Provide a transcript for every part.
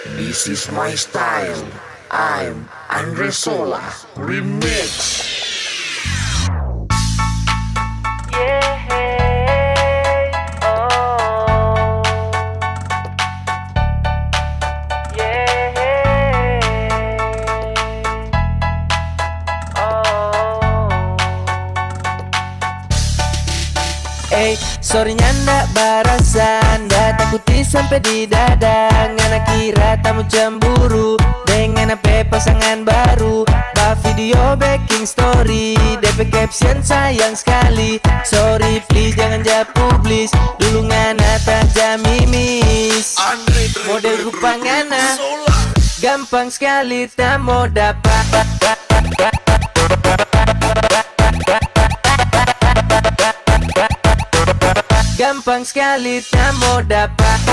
This is my style. I'm Andre Sola Remix. Sorry ndak barasan, ndak takuti sampai di dada. Ngana kira tamu cemburu dengan apa pasangan baru. Ba video backing story, DP caption sayang sekali. Sorry please jangan publis, dulu ngana tak jamimis. Model rupa ngana gampang sekali tak mau dapat. Gampang sekali tak mau dapat.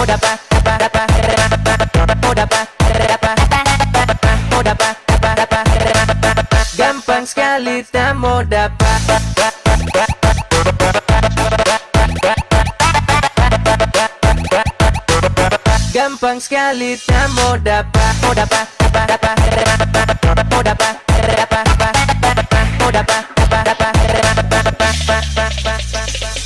Gampang sekali tak mau dapat. Gampang sekali tak mau dapat.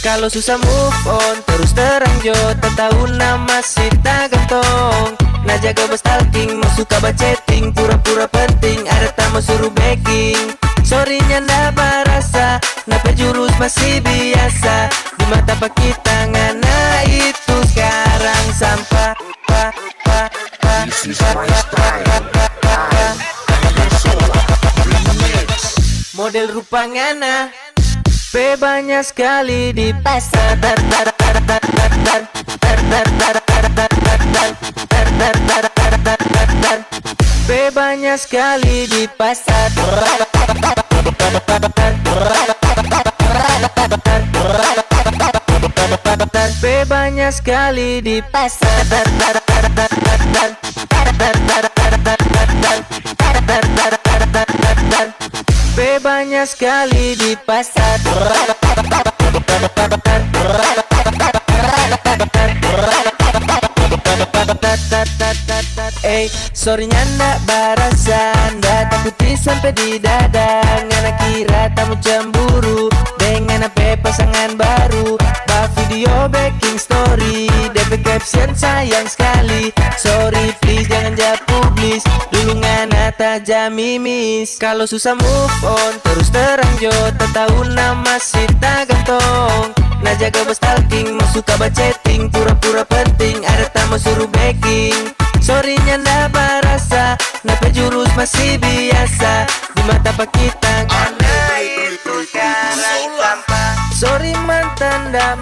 Kalau susah move on, terus terang jo, tak tahu nama si tak gantong. Nah jaga stalking, mau suka chatting, pura-pura penting, ada tamu suruh backing. Sorry nyanda barasa, napa jurus masih biasa. Di mata pak kita ngana itu sekarang sampah. This is my style. I'm Andre Sola Remix. Model rupa ngana banyak sekali di pasar. Banyak sekali di pasar. Banyak sekali di pasar. Banyak sekali di pasar. Sorry nyanda barasan, ndak takuti sampai di dada. Ngana kira tamu cemburu dengan apa pasangan baru. Ba video backing story, DP caption sayang sekali. Sorry please jangan publis, dulu ngana tak jamimis. Kalau susah move on, terus terang jo, tak tahu nama si tak gantong. Nah jaga stalking, mau suka chatting, pura-pura penting, ada tamu suruh backing. Sorry nyanda barasa, napa jurus masih biasa. Di mata pak kita ngana itu sekarang sampah. Sorry mantan ndak